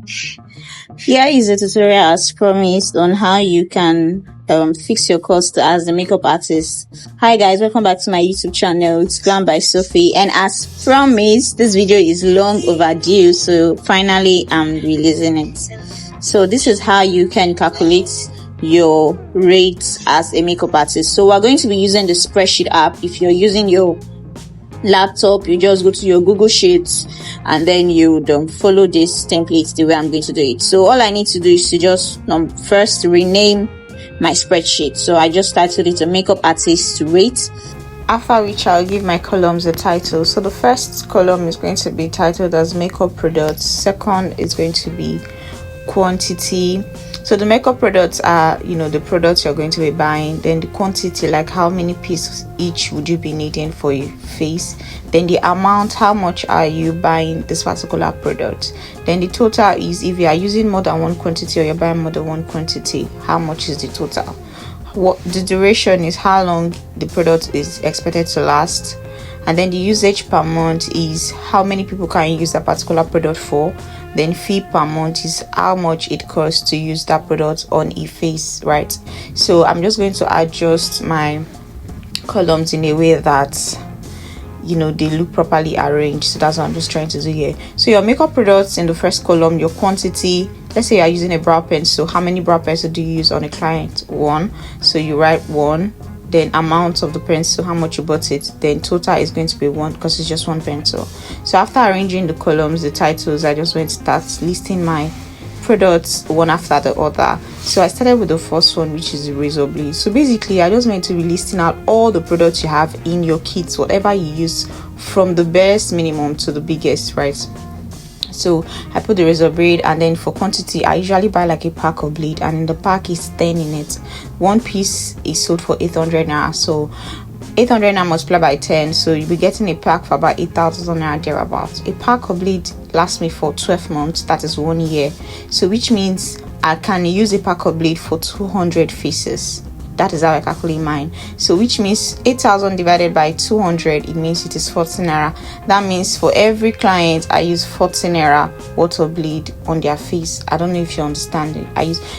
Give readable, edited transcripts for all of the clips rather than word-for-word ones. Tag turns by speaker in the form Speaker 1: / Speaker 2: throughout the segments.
Speaker 1: Here is a tutorial as promised on how you can fix your cost as a makeup artist. Hi guys, welcome back to my YouTube channel. It's Glam by Sophie, and as promised, this video is long overdue, so finally I'm releasing it. So this is how you can calculate your rates as a makeup artist. So we're going to be using the spreadsheet app. If you're using your laptop, you just go to your Google Sheets and then you follow this template the way I'm going to do it. So all I need to do is to just first rename my spreadsheet. So I just titled it a makeup artist rate, after which I'll give my columns a title. So the first column is going to be titled as makeup products. Second is going to be quantity. So the makeup products are, the products you're going to be buying. Then the quantity, like how many pieces each would you be needing for your face. Then the amount, how much are you buying this particular product. Then the total is if you are using more than one quantity or you're buying more than one quantity, how much is the total. What the duration is, how long the product is expected to last. And then the usage per month is how many people can use that particular product for. Then fee per month is how much it costs to use that product on a face, right? So I'm just going to adjust my columns in a way that they look properly arranged. So that's what I'm just trying to do here. So your makeup products in the first column, your quantity, let's say you're using a brow pencil. How many brow pencils do you use on a client? One. So you write one. Then amount of the pencil, how much you bought it. Then total is going to be one because it's just one pencil. So after arranging the columns, the titles, I just went to start listing my products one after the other. So I started with the first one, which is the razor blade. So basically I just went to be listing out all the products you have in your kits, whatever you use, from the best minimum to the biggest, right? So I put the razor blade, and then for quantity I usually buy like a pack of blade, and in the pack is 10 in it. One piece is sold for 800 naira, so 800 naira multiplied by 10, so you'll be getting a pack for about 8,000 naira thereabouts. A pack of blade lasts me for 12 months, that is 1 year. So which means I can use a pack of blade for 200 faces. That is how I calculate mine. So which means 8,000 divided by 200, it means it is 14 naira. That means for every client I use 14 naira worth of bleed on their face. I don't know if you understand it.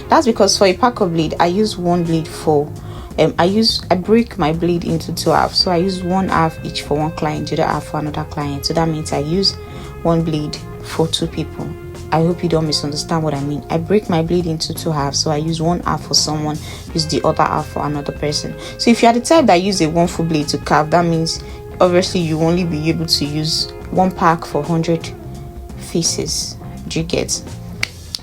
Speaker 1: That's because for a pack of bleed I use one bleed for I break my bleed into two halves. So I use one half each for one client, the other half for another client. So that means I use one bleed for two people. I hope you don't misunderstand what I mean. I break my bleed into two halves, so I use one half for someone, use the other half for another person. So if you are the type that use a one full blade to carve, that means obviously you only be able to use one pack for 100 faces. Do you get?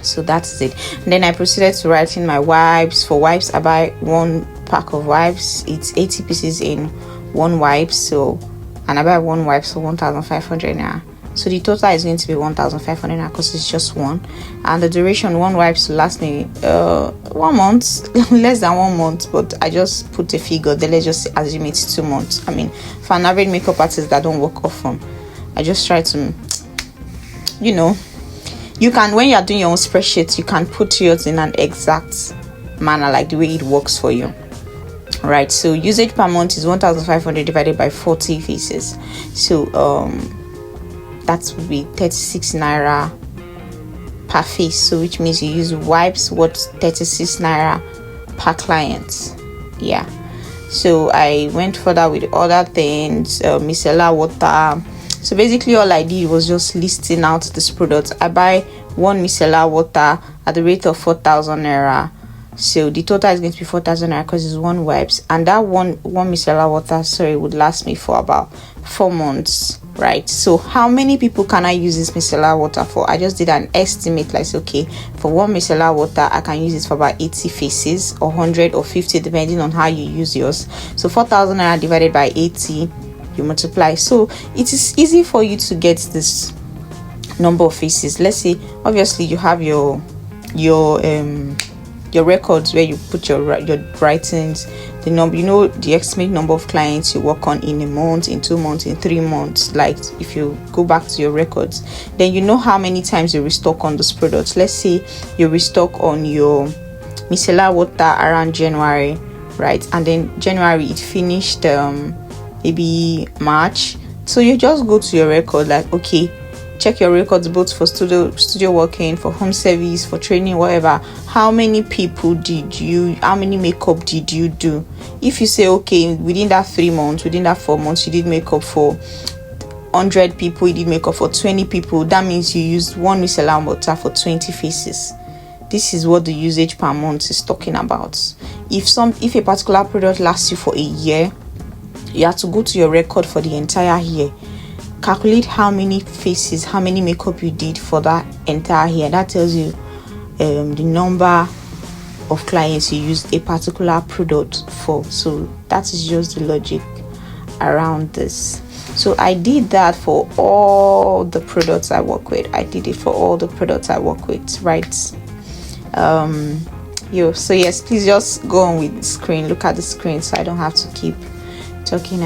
Speaker 1: So that's it. And then I proceeded to write in my wipes. For wipes, I buy one pack of wipes. It's 80 pieces in one wipe. And I buy one wipe for 1,500 naira. So the total is going to be 1,500 naira because it's just one. And the duration, one wipes last me 1 month, less than 1 month, but I just put a figure. Then let's just assume it's 2 months. I mean, for an average makeup artist that don't work often, I just try to, you can, when you're doing your own spreadsheet, you can put yours in an exact manner, like the way it works for you. Right, so usage per month is 1,500 divided by 40 faces. So that would be 36 naira per face. So which means you use wipes worth 36 naira per client. Yeah. So I went further with other things, micellar water. So basically all I did was just listing out this product. I buy one micellar water at the rate of 4,000 naira. So the total is going to be 4,000 naira because it's one wipes, and that one micellar water would last me for about 4 months, right? So how many people can I use this micellar water for? I just did an estimate, like, okay, for one micellar water I can use it for about 80 faces, or 100 or 50 depending on how you use yours. So 4,000 naira divided by 80, you multiply. So it is easy for you to get this number of faces. Let's say obviously you have your records where you put your writings, the number, the estimated number of clients you work on in a month, in 2 months, in 3 months. Like if you go back to your records, then you know how many times you restock on those products. Let's say you restock on your micellar water around January, right? And then January it finished maybe March. So you just go to your record, like, okay, check your records both for studio working, for home service, for training, whatever. How many makeup did you do? If you say, okay, within that 3 months, within that 4 months, you did makeup for 100 people, you did makeup for 20 people, that means you used 1 micellar water for 20 faces. This is what the usage per month is talking about. If a particular product lasts you for a year, you have to go to your record for the entire year, calculate how many faces, how many makeup you did for that entire year. That tells you the number of clients you used a particular product for. So that is just the logic around this. So I did that for all the products I work with. Right? So yes, please just go on with the screen, look at the screen, so I don't have to keep talking.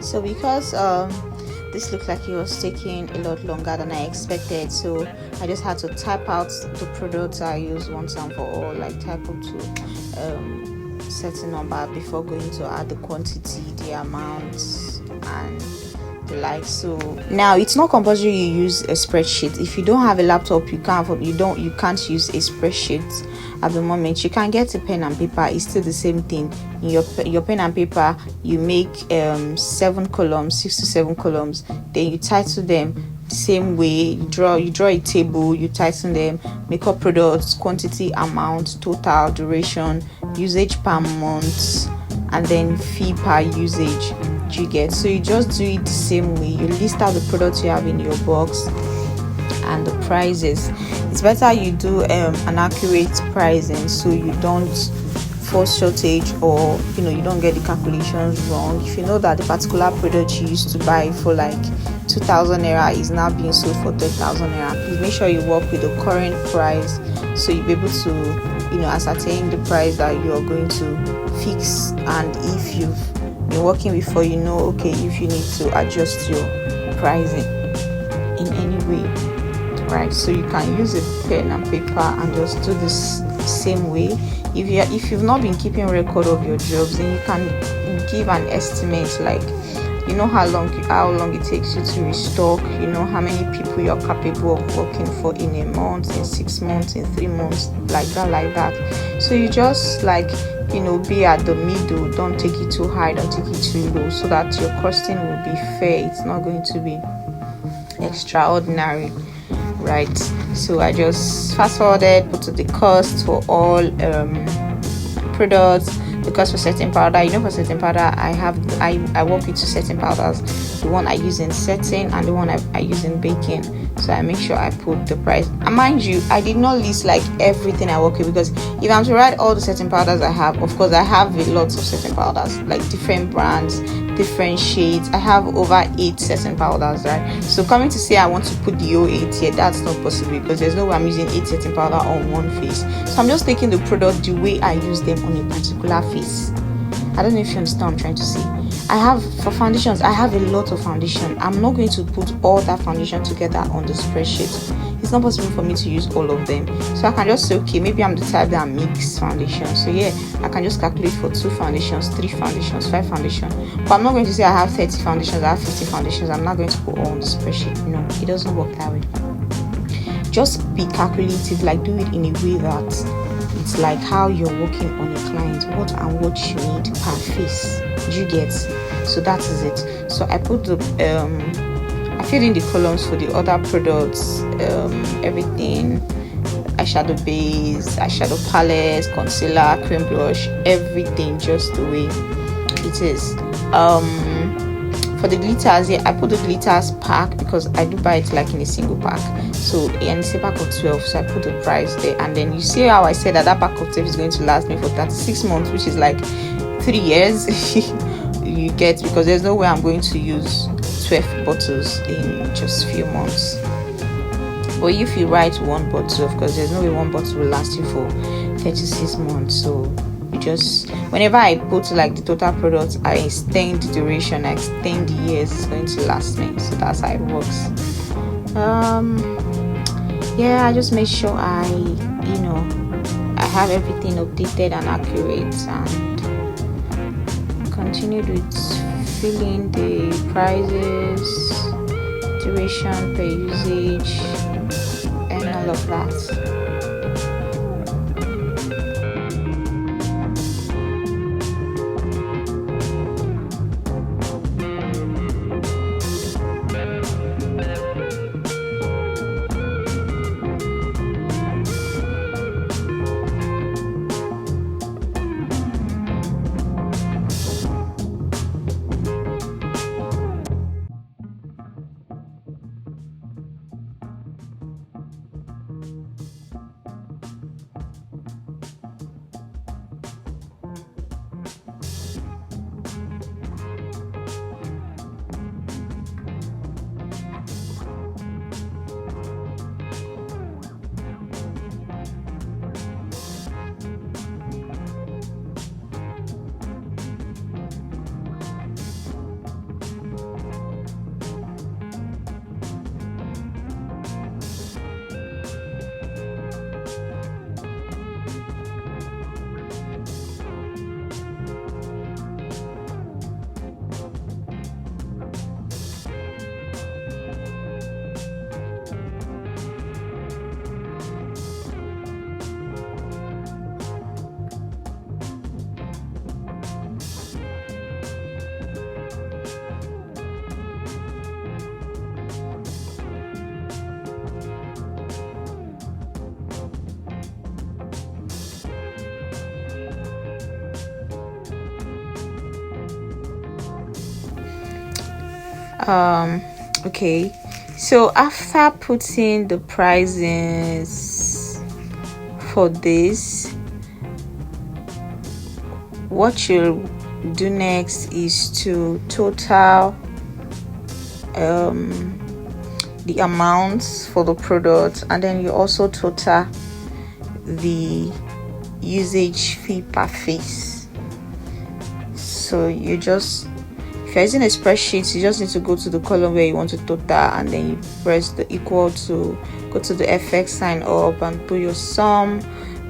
Speaker 1: So because this looked like it was taking a lot longer than I expected, so I just had to type out the products I use once and for all, like type up to certain number before going to add the quantity, the amount, and the like. So now it's not compulsory you use a spreadsheet. If you don't have a laptop, you can't use a spreadsheet at the moment. You can get a pen and paper. It's still the same thing. In your pen and paper, you make 7 columns, 6 to 7 columns, then you title them the same way. You draw a table, you title them: makeup products, quantity, amount, total, duration, usage per month, and then fee per usage. You get? So you just do it the same way. You list out the products you have in your box and the prices. It's better you do an accurate pricing, so you don't force shortage, or you don't get the calculations wrong. If you know that the particular product you used to buy for like 2,000 naira is now being sold for 10,000 naira, please make sure you work with the current price, so you'll be able to ascertain the price that you are going to fix. And if you've been working before, okay, if you need to adjust your pricing in any way, right? So you can use a pen and paper and just do this the same way. If you've not been keeping record of your jobs, then you can give an estimate, like how long it takes you to restock, how many people you're capable of working for in a month, in 6 months, in 3 months, like that. So you just be at the middle. Don't take it too high, don't take it too low, so that your costing will be fair. It's not going to be extraordinary, right? So I just fast forwarded, put the cost for all products. Because for setting powder, for setting powder, I work with 2 setting powders: the one I use in setting and the one I use in baking. So I make sure I put the price. And mind you, I did not list like everything I work with, because if I'm to write all the setting powders I have, of course I have lots of setting powders, like different brands, different shades. I have over 8 setting powders, right? So coming to say I want to put the whole 8 here, that's not possible, because there's no way I'm using 8 setting powder on one face. So I'm just taking the product the way I use them on a particular face. I don't know if you understand what I'm trying to say. I have, for foundations, I have a lot of foundation. I'm not going to put all that foundation together on the spreadsheet. It's not possible for me to use all of them. So I can just say, okay, maybe I'm the type that mix foundation. So yeah, I can just calculate for 2 foundations, 3 foundations, 5 foundations. But I'm not going to say I have 30 foundations, I have 50 foundations. I'm not going to put all on the spreadsheet. No, it doesn't work that way. Just be calculative, like do it in a way that it's like how you're working on a client, what and what you need per face. Do you get? So that is it. So I put the I filled in the columns for the other products, everything, eyeshadow base, eyeshadow palette, concealer, cream brush, everything just the way it is. For the glitters, yeah, I put the glitters pack because I do buy it like in a single pack. So and it's a pack of 12, so I put the price there. And then you see how I said that pack of 12 is going to last me for 36 months, which is like 3 years. You get, because there's no way I'm going to use 12 bottles in just few months. But if you write 1 bottle, of course there's no way 1 bottle will last you for 36 months. So you just, whenever I put like the total product, I extend the duration, I extend the years it's going to last me. So that's how it works. Yeah, I just make sure I have everything updated and accurate, and continued with filling the prices, duration per usage, and all of that. Okay, so after putting the prices for this, what you'll do next is to total the amounts for the product, and then you also total the usage fee per face. So you just, if you're using a spreadsheet, you just need to go to the column where you want to total, and then you press the equal to, go to the FX sign up and put your sum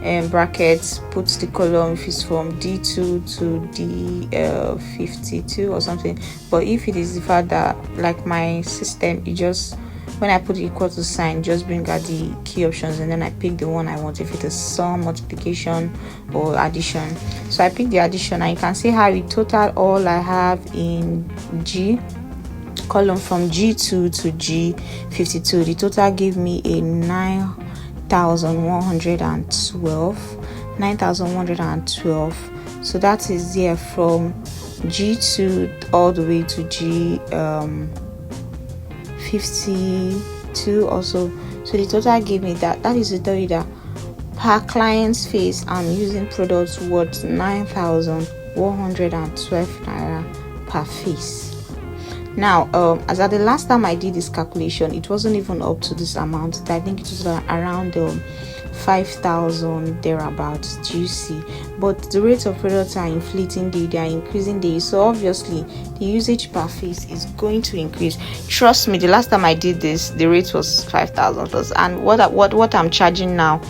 Speaker 1: and brackets, put the column if it's from D2 to D52 or something. But if it is the fact that, like my system, it just, when I put the equal to sign, just bring out the key options, and then I pick the one I want, if it is sum, multiplication, or addition. So I pick the addition, and you can see how it total all I have in G column from G2 to G52. The total gave me a 9,112. So that is there from G2 all the way to G52 also. So the total gave me that. That is to tell you that per client's face, I'm using products worth 9,112 naira per face. Now, as at the last time I did this calculation, it wasn't even up to this amount. I think it was around
Speaker 2: 5,000 thereabouts. Do you see? But the rates of products are inflating daily, they are increasing daily, so obviously the usage per face is going to increase. Trust me, the last time I did this, the rate was 5,000 plus, and what I'm charging now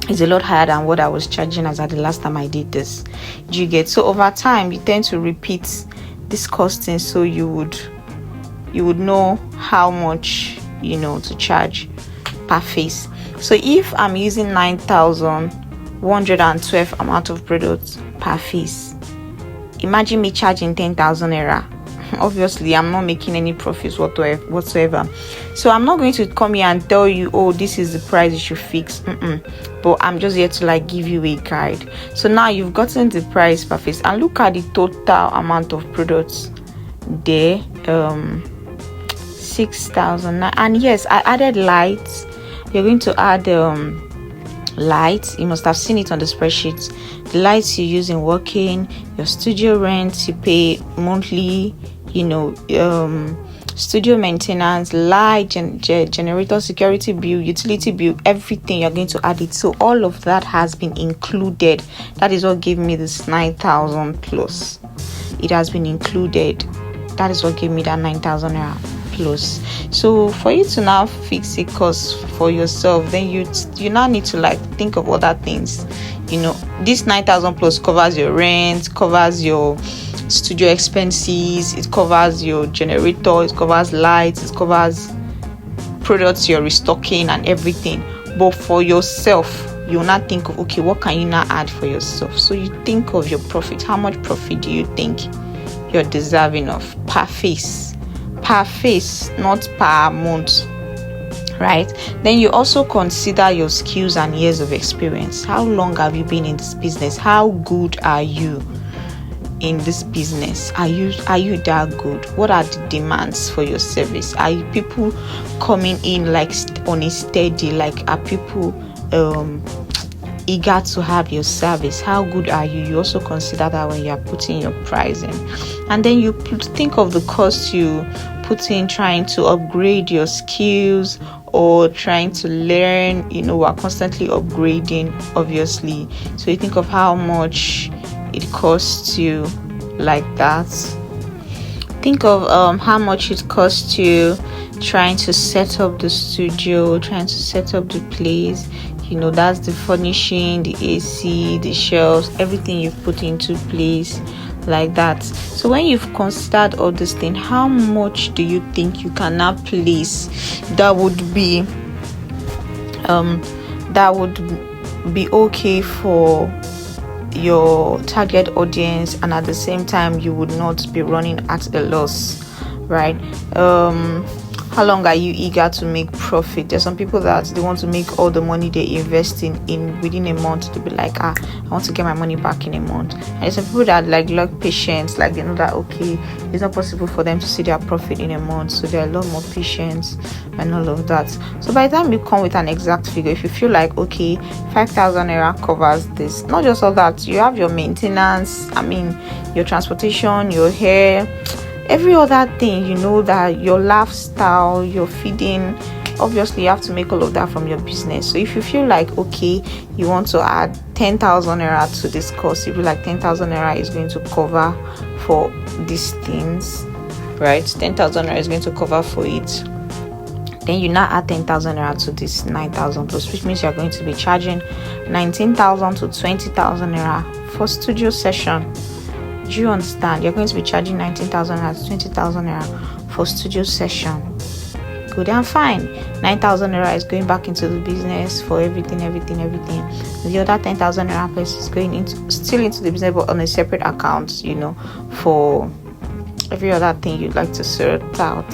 Speaker 2: is a lot higher than what I was charging as at the last time I did this. Do you get? So over time you tend to repeat this costing, so you would know how much to charge per face. So if I'm using 9,112 amount of products per face, imagine me charging 10,000 naira. Obviously I'm not making any profits whatsoever. So I'm not going to come here and tell you, oh, this is the price you should fix. But I'm just here to give you a guide. So now you've gotten the price per face, and look at the total amount of products there. 6,000. And yes, I added lights. You're going to add lights. You must have seen it on the spreadsheet. The lights you use in working, your studio rent you pay monthly, studio maintenance, light, generator, security bill, utility bill, everything. You're going to add it. So all of that has been included. That is what gave me this 9,000 plus. It has been included. That is what gave me that 9,000 naira plus. So for you to now fix a cost for yourself, then you now need to think of other things. This 9,000 plus covers your rent, covers your studio expenses, it covers your generator, it covers lights, it covers products you're restocking and everything. But for yourself, you'll not think of, okay, what can you now add for yourself? So you think of your profit. How much profit do you think you're deserving of per face, not per month, right? Then you also consider your skills and years of experience. How long have you been in this business? How good are you in this business? Are you that good? What are the demands for your service? Are people coming in on a steady? Are people eager to have your service? How good are you? You also consider that when you are putting your pricing. And then you think of the cost you put in trying to upgrade your skills or trying to learn. We're constantly upgrading, obviously. So you think of how much it costs you like that. Think of how much it costs you trying to set up the studio, trying to set up the place. That's the furnishing, the AC, the shelves, everything you've put into place like that. So when you've considered all this thing, how much do you think you can now place that would be okay for your target audience, and at the same time you would not be running at a loss, right? How long are you eager to make profit? There's some people that they want to make all the money they invest in within a month, to be like, I want to get my money back in a month. And there's some people that lack patience, they know that okay, it's not possible for them to see their profit in a month, so they're a lot more patient and all of that. So by the time you come with an exact figure, if you feel like okay, 5,000 naira covers this, not just all that, you have your maintenance, your transportation, your hair, every other thing, that your lifestyle, your feeding, obviously you have to make all of that from your business. So if you feel like okay, you want to add 10,000 naira to this cost, you feel like 10,000 naira is going to cover for these things, right? 10,000 naira is going to cover for it. Then you now add 10,000 naira to this 9,000 plus, which means you're going to be charging 19,000 to 20,000 naira for studio session. Do you understand? You're going to be charging 19,000 naira to 20,000 naira for studio session. Good and fine. 9,000 naira is going back into the business for everything. The other 10,000 naira plus is going still into the business, but on a separate account, for every other thing you'd like to sort out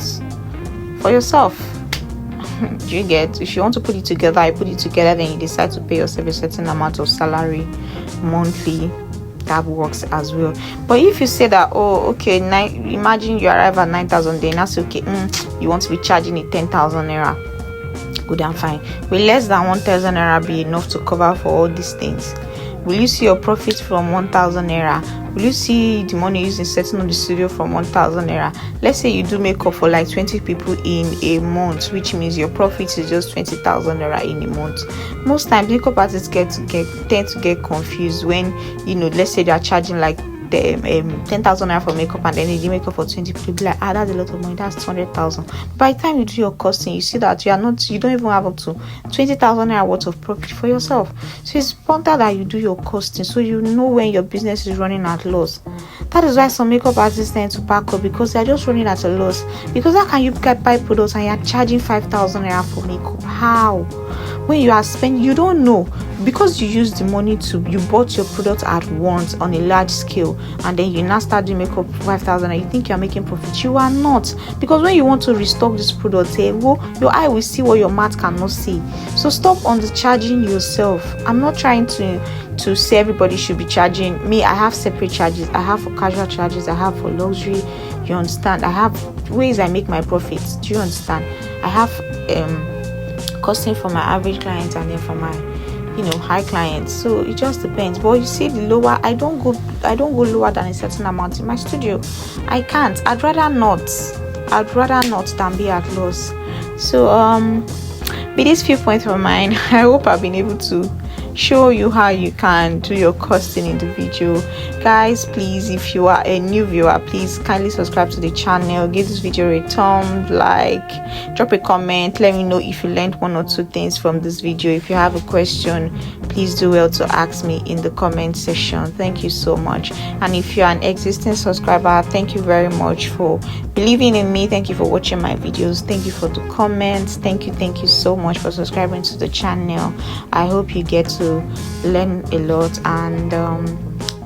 Speaker 2: for yourself. Do you get? If you want to put it together, I put it together, then you decide to pay yourself a certain amount of salary monthly. That works as well. But if you say that, oh, okay, imagine you arrive at 9,000, then that's okay. You want to be charging it 10,000 naira. Good and fine. Will less than 1,000 naira be enough to cover for all these things? Will you see your profit from 1,000 naira? Will you see the money used in setting up the studio from 1,000 naira? Let's say you do makeup for like 20 people in a month, which means your profit is just 20,000 naira in a month. Most times makeup artists tend to get confused when, let's say they are charging like 10,000 naira for makeup, and then they do makeup for 20 people. Be like, that's a lot of money, that's 200,000. By the time you do your costing, you see that you don't even have up to 20,000 naira worth of profit for yourself. So it's important that you do your costing so you know when your business is running at loss. That is why some makeup artists tend to pack up, because they're just running at a loss. Because how can you buy products and you're charging 5,000 naira for makeup? How? When you are spending, you don't know, because you use the money you bought your product at once on a large scale, and then you now start doing makeup for 5,000 and you think you're making profit. You are not, because when you want to restock this product, your eye will see what your mouth cannot see. So stop undercharging yourself. I'm not trying to say everybody should be charging. Me, I have separate charges. I have for casual charges, I have for luxury. You understand? I have ways I make my profits. Do you understand? I have costing for my average clients and then for my high clients. So it just depends. But you see, the lower, I don't go lower than a certain amount in my studio. I can't. I'd rather not than be at loss. So with these few points of mine, I hope I've been able to show you how you can do your costing in the video. Guys, please, if you are a new viewer, please kindly subscribe to the channel, give this video a thumb, like, drop a comment, let me know if you learned one or two things from this video. If you have a question, please do well to ask me in the comment section. Thank you so much. And if you're an existing subscriber, thank you very much for believing in me. Thank you for watching my videos. Thank you for the comments. Thank you so much for subscribing to the channel. I hope you get to learn a lot. And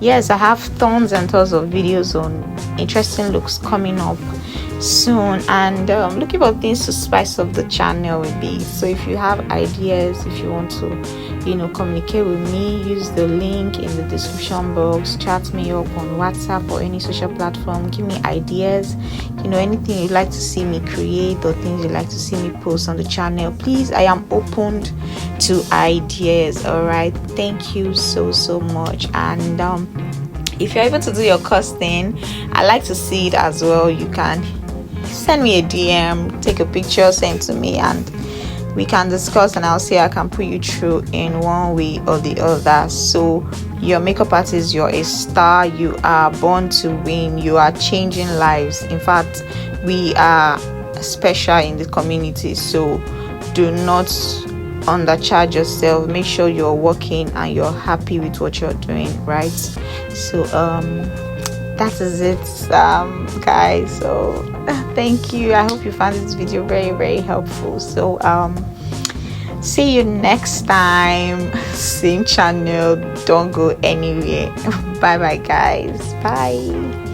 Speaker 2: yes, I have tons and tons of videos on interesting looks coming up soon, and looking for things to spice up the channel a bit. So if you have ideas, if you want to communicate with me, use the link in the description box, chat me up on WhatsApp or any social platform, give me ideas, anything you'd like to see me create or things you'd like to see me post on the channel. Please, I am open to ideas. All right, thank you so much. And if you're able to do your costing, I like to see it as well. You can send me a DM, take a picture, send to me, and we can discuss, and I'll see I can put you through in one way or the other. So you're a makeup artist, you're a star, you are born to win, you are changing lives. In fact, we are special in the community, so do not undercharge yourself. Make sure you're working and you're happy with what you're doing, right? So that is it, guys. So thank you. I hope you found this video very helpful. So see you next time, same channel. Don't go anywhere. Bye guys. Bye.